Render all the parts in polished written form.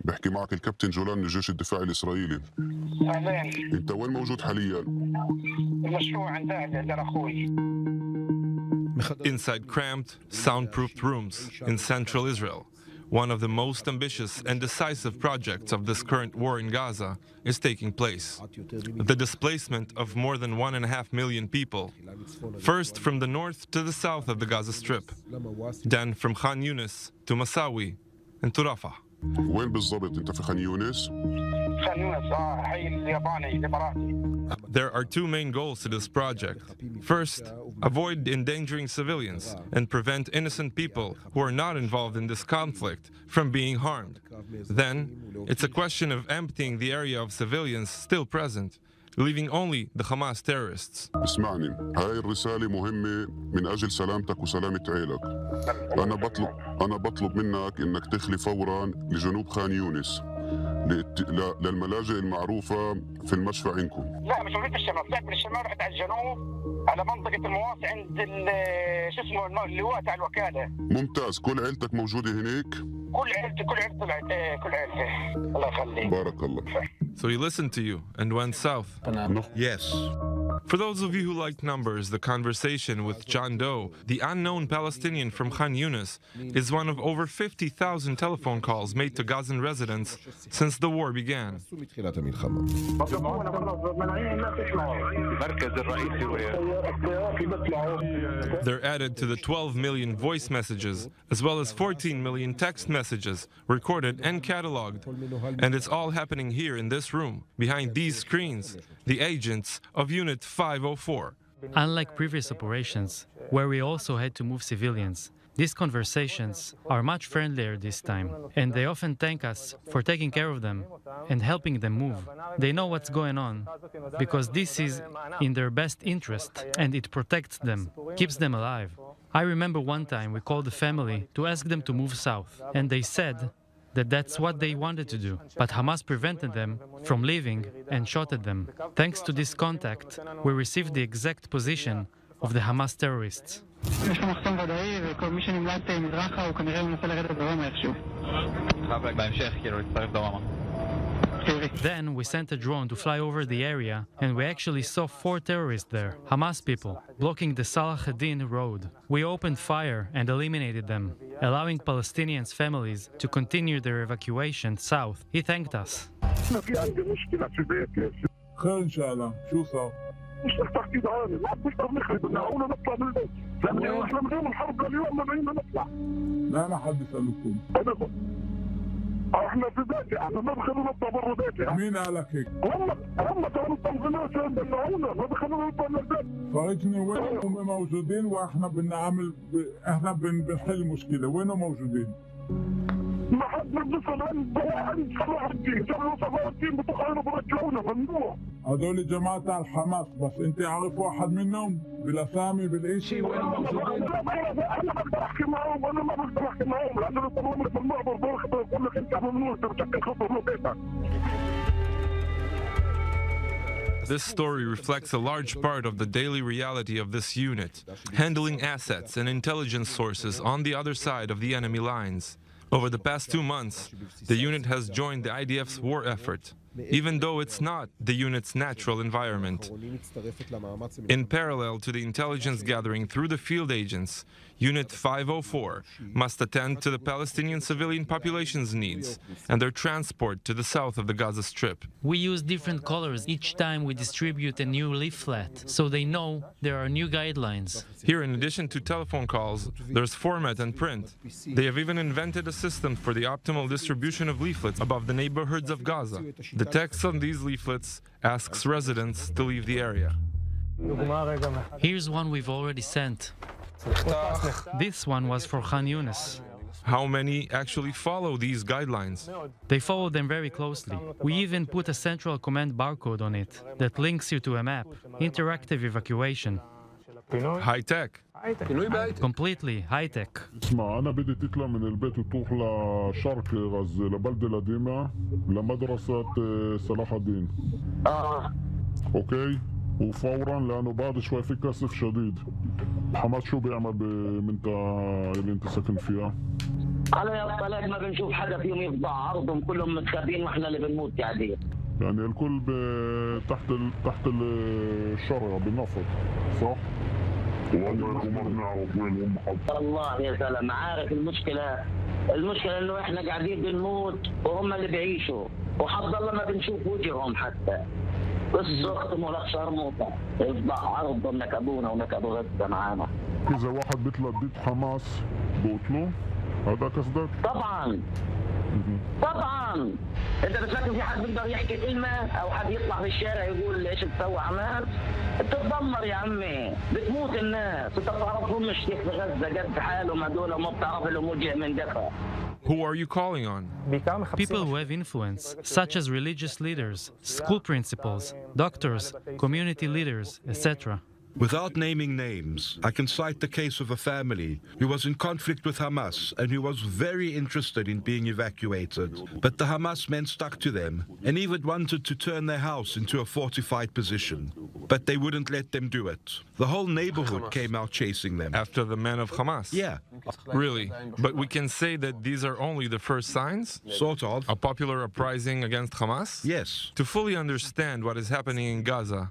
بحكي معك الكابتن جولان من الجيش الدفاعي الإسرائيلي. أهلين. أنت وين موجود حاليا؟ المشروع عند أهلي أخوي. Inside cramped, soundproofed rooms in central Israel, one of the most ambitious and decisive projects of this current war in Gaza is taking place. The displacement of more than 1.5 million people, first from the north to the south of the Gaza Strip, then from Khan Yunis to Massawi and to Rafah. وين بالضبط أنت في خان يونس؟ خان يونس حي الياباني الإماراتي. There are two main goals to this project. First, avoid endangering civilians and prevent innocent people who are not involved in this conflict from being harmed. Then, it's a question of emptying the area of civilians still present, leaving only the Hamas terrorists. اسمعني، هاي الرسالة مهمة من أجل سلامتك وسلامة عيلك. أنا بطلب منك إنك تخلي فوراً لجنوب خان يونس للملاجئ المعروفة في المشفى عندكم. لا مش من الشمال، طلعت من الشمال رحت على الجنوب على منطقة المواصي عند شو اسمه اللواء تاع الوكالة. ممتاز، كل عيلتك موجودة هناك؟ كل عيلتي طلعت كل عيلتي. الله يخليك. بارك الله. So he listened to you and went south. Yes. For those of you who like numbers, the conversation with John Doe, the unknown Palestinian from Khan Yunis, is one of over 50,000 telephone calls made to Gazan residents since the war began. They're added to the 12 million voice messages, as well as 14 million text messages, recorded and cataloged. And it's all happening here in this room, behind these screens, the agents of Unit 504. Unlike previous operations, where we also had to move civilians, these conversations are much friendlier this time, and they often thank us for taking care of them and helping them move. They know what's going on, because this is in their best interest, and it protects them, keeps them alive. I remember one time we called the family to ask them to move south, and they said that that's what they wanted to do, but Hamas prevented them from leaving and shot at them. Thanks to this contact, we received the exact position of the Hamas terrorists. Then we sent a drone to fly over the area, and we actually saw 4 terrorists there, Hamas people, blocking the Salah ad-Din road. We opened fire and eliminated them, allowing Palestinians' families to continue their evacuation south. He thanked us. مش تحكي دعاني ما بنقدر نخرج دعونا نطلع من البيت لما الحرب اليوم بدنا نطلع ما حد يسألكم احنا في بيتي احنا ما بخلونا نطلع برا بيتي مين قالك هيك؟ هم كانوا التنظيمات بيمنعونا ما بخلونا نطلع من البيت فرجني وين هم موجودين واحنا بنعمل احنا بنحل مشكلة وينهم موجودين؟ ما حد بيصل عند صلاح الدين، جابوا صلاح الدين بتقعدوا برجعونا ممنوع. هذول جماعة الحماس، بس أنت عارف واحد منهم بالأسامي بالإشي وين موجودين؟ أنا بقدر أحكي معهم، أنا ما بقدر أحكي معهم لأنه يطلعوا لك ممنوع برضه بقول لك أنت ممنوع أنت بتشكل خطوة من بيتك. This story reflects a large part of the daily reality of this unit, handling assets and intelligence sources on the other side of the enemy lines. Over the past 2 months, the unit has joined the IDF's war effort, even though it's not the unit's natural environment. In parallel to the intelligence gathering through the field agents, Unit 504 must attend to the Palestinian civilian population's needs and their transport to the south of the Gaza Strip. We use different colors each time we distribute a new leaflet, so they know there are new guidelines. Here, in addition to telephone calls, there's format and print. They have even invented a system for the optimal distribution of leaflets above the neighborhoods of Gaza. The text on these leaflets asks residents to leave the area. Here's one we've already sent. This one was for Khan Yunis. How many actually follow these guidelines? They follow them very closely. We even put a central command barcode on it that links you to a map. Interactive evacuation. High tech. Completely high tech. اسمع أنا بدي تطلع من البيت وتروح لشرق غزة لبلدة القديمة لمدرسة صلاح الدين. أوكي؟ وفورا لانه بعد شوي في كثف شديد. حماس شو بيعمل بالمنطقه اللي انت ساكن فيها؟ على الطلاق ما بنشوف حدا فيهم يفضع عرضهم، كلهم متخابين واحنا اللي بنموت قاعدين. يعني الكل تحت الشرع بالنفط صح؟ والله ما بنعرف وين هم حاطين. والله يا زلمه عارف المشكله انه احنا قاعدين بنموت وهم اللي بيعيشوا، وحظ الله ما بنشوف وجههم حتى. بس اختموا لك شرموطه يفضع عرضهم، نكبونا ونكبوا غزه معانا. اذا واحد بيطلع ضد حماس بقتلوه؟ هذا قصدك؟ طبعا انت بتفكر في حد بيقدر يحكي كلمه او حد يطلع في الشارع يقول ايش بتسوي حماس؟ بتتدمر يا عمي، بتموت الناس، انت بتعرفهمش كيف في غزه قد حالهم هذول وما بتعرف لهم وجه من دفع. Who are you calling on? People who have influence, such as religious leaders, school principals, doctors, community leaders, etc. Without naming names, I can cite the case of a family who was in conflict with Hamas and who was very interested in being evacuated. But the Hamas men stuck to them and even wanted to turn their house into a fortified position. But they wouldn't let them do it. The whole neighborhood came out chasing them. After the men of Hamas? Yeah. Really? But we can say that these are only the first signs? Sort of. A popular uprising against Hamas? Yes. To fully understand what is happening in Gaza,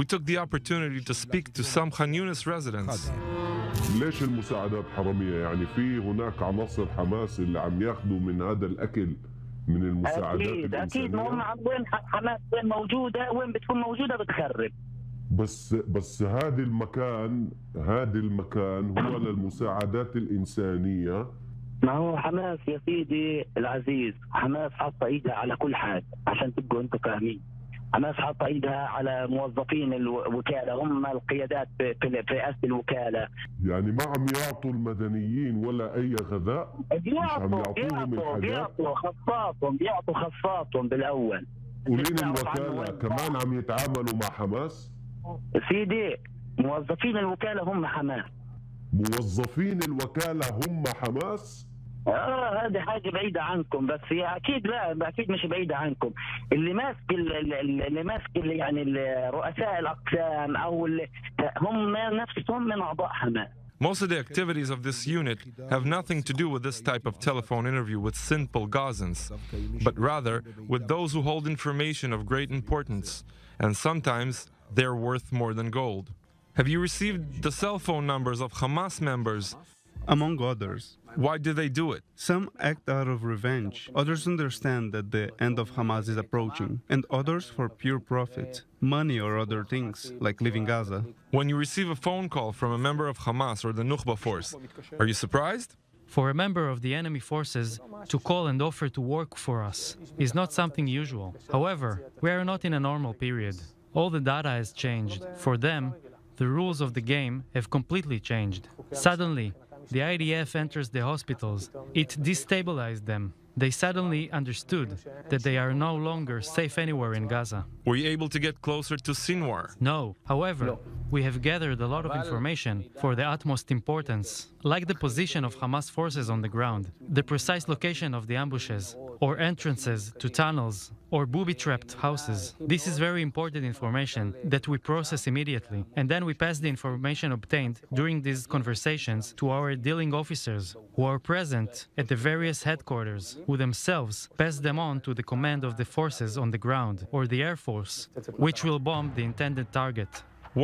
we took the opportunity to speak to some Khan Yunis residents. ليش المساعدات حرامية؟ يعني في هناك عناصر حماس اللي عم ياخذوا من هذا الأكل من المساعدات الإنسانية. أكيد ما هم وين حماس وين موجودة، وين بتكون موجودة بتخرب. بس هذا المكان هو للمساعدات الإنسانية. ما هو حماس يا سيدي العزيز، حماس حاطة إيدها على كل حاجة عشان تبقوا أنتم فاهمين. حماس حاطة إيدها على موظفين الوكالة، هم القيادات في رئاسة الوكالة. يعني ما عم يعطوا المدنيين ولا أي غذاء؟ بيعطوا خصاتهم بالأول. ولين الوكالة كمان عم يتعاملوا مع حماس؟ سيدي موظفين الوكالة هم حماس. موظفين الوكالة هم حماس؟ هذه حاجة بعيدة عنكم، بس هي أكيد مش بعيدة عنكم. اللي ماسك يعني رؤساء الأقسام أو هم نفسهم من أعضاء حماس. Most of the activities of this unit have nothing to do with this type of telephone interview with simple Gazans, but rather with those who hold information of great importance, and sometimes they're worth more than gold. Have you received the cell phone numbers of Hamas members? Among others. Why do they do it? Some act out of revenge, others understand that the end of Hamas is approaching, and others for pure profit, money or other things, like leaving Gaza. When you receive a phone call from a member of Hamas or the Nukhba force, are you surprised? For a member of the enemy forces to call and offer to work for us is not something usual. However, we are not in a normal period. All the data has changed. For them, the rules of the game have completely changed. Suddenly, the IDF enters the hospitals. It destabilized them. They suddenly understood that they are no longer safe anywhere in Gaza. Were you able to get closer to Sinwar? No. However, we have gathered a lot of information for the utmost importance, like the position of Hamas forces on the ground, the precise location of the ambushes, or entrances to tunnels, or booby-trapped houses. This is very important information that we process immediately, and then we pass the information obtained during these conversations to our dealing officers who are present at the various headquarters, who themselves pass them on to the command of the forces on the ground, or the Air Force, which will bomb the intended target.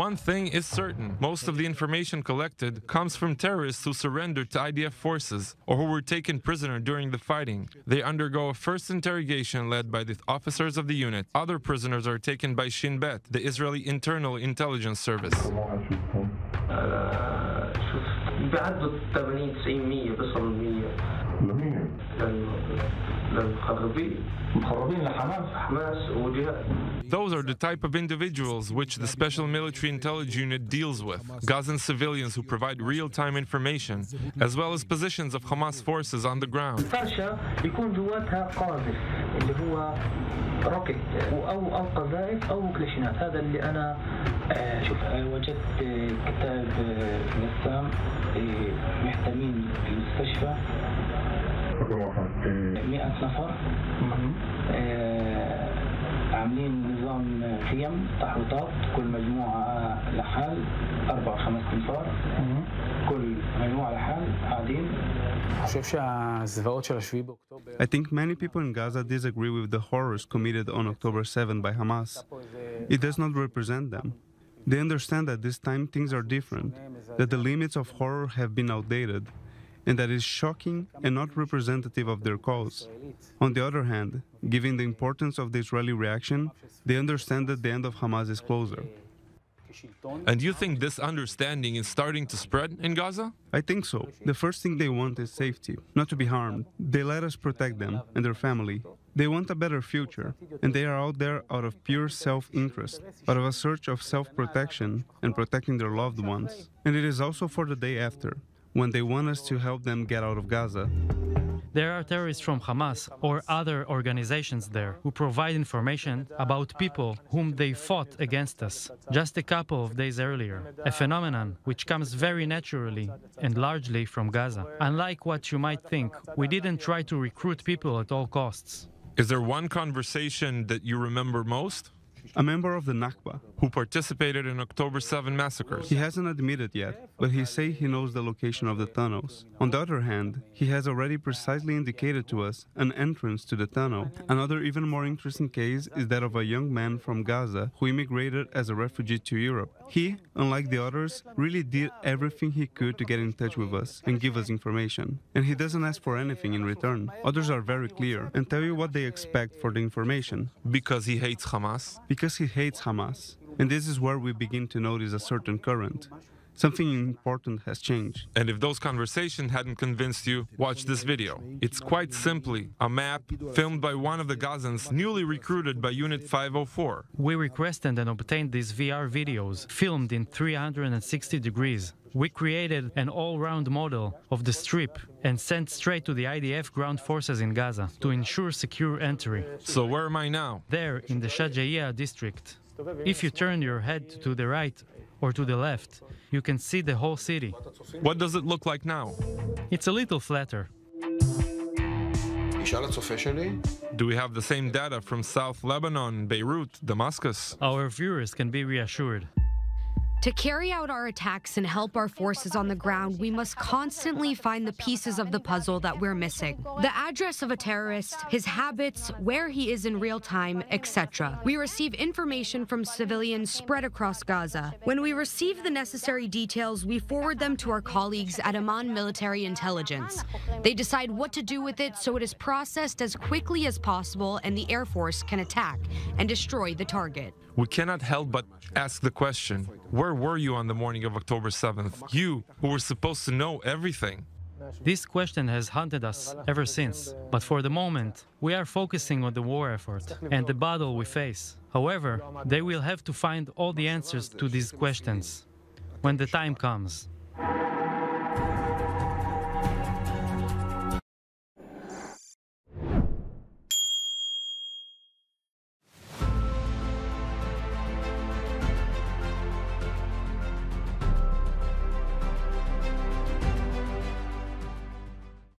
One thing is certain, most of the information collected comes from terrorists who surrendered to IDF forces or who were taken prisoner during the fighting. They undergo a first interrogation led by the officers of the unit. Other prisoners are taken by Shin Bet, the Israeli Internal Intelligence Service. بعدوا 80 90 100 بيصلوا 100 لمين؟ مخربين لحماس وجهاد. Those are the type of individuals which the Special Military Intelligence Unit deals with. Gazan civilians who provide real-time information, as well as positions of Hamas forces on the ground. الفرشة يكون جواتها قاذف اللي هو روكت أو قذائف أو كلاشينات. هذا اللي أنا شوف وجدت كتاب بسام محتمين في المستشفى 100 نفر عاملين نظام خيم تحويطات كل مجموعة لحال 4 5 أنفار كل مجموعة لحال قاعدين. I think many people in Gaza disagree with the horrors committed on October 7 by Hamas. It does not represent them. They understand that this time things are different, that the limits of horror have been outdated, and that is shocking and not representative of their cause. On the other hand, given the importance of the Israeli reaction, they understand that the end of Hamas is closer. And you think this understanding is starting to spread in Gaza? I think so. The first thing they want is safety, not to be harmed. They let us protect them and their family. They want a better future, and they are out there out of pure self-interest, out of a search of self-protection and protecting their loved ones. And it is also for the day after, when they want us to help them get out of Gaza. There are terrorists from Hamas or other organizations there who provide information about people whom they fought against us just a couple of days earlier, a phenomenon which comes very naturally and largely from Gaza. Unlike what you might think, we didn't try to recruit people at all costs. Is there one conversation that you remember most? A member of the Nakba, who participated in October 7 massacres. He hasn't admitted yet, but he says he knows the location of the tunnels. On the other hand, he has already precisely indicated to us an entrance to the tunnel. Another even more interesting case is that of a young man from Gaza who immigrated as a refugee to Europe. He, unlike the others, really did everything he could to get in touch with us and give us information. And he doesn't ask for anything in return. Others are very clear and tell you what they expect for the information. Because he hates Hamas? Because he hates Hamas. And this is where we begin to notice a certain current. Something important has changed. And if those conversations hadn't convinced you, watch this video. It's quite simply a map filmed by one of the Gazans newly recruited by Unit 504. We requested and obtained these VR videos, filmed in 360 degrees. We created an all-round model of the Strip and sent straight to the IDF ground forces in Gaza to ensure secure entry. So where am I now? There, in the Shajaiya district. If you turn your head to the right or to the left, you can see the whole city. What does it look like now? It's a little flatter. Do we have the same data from South Lebanon, Beirut, Damascus? Our viewers can be reassured. To carry out our attacks and help our forces on the ground, we must constantly find the pieces of the puzzle that we're missing. The address of a terrorist, his habits, where he is in real time, etc. We receive information from civilians spread across Gaza. When we receive the necessary details, we forward them to our colleagues at Amman Military Intelligence. They decide what to do with it so it is processed as quickly as possible and the Air Force can attack and destroy the target. We cannot help but ask the question, where were you on the morning of October 7th? You, who were supposed to know everything. This question has haunted us ever since, but for the moment, we are focusing on the war effort and the battle we face. However, they will have to find all the answers to these questions when the time comes.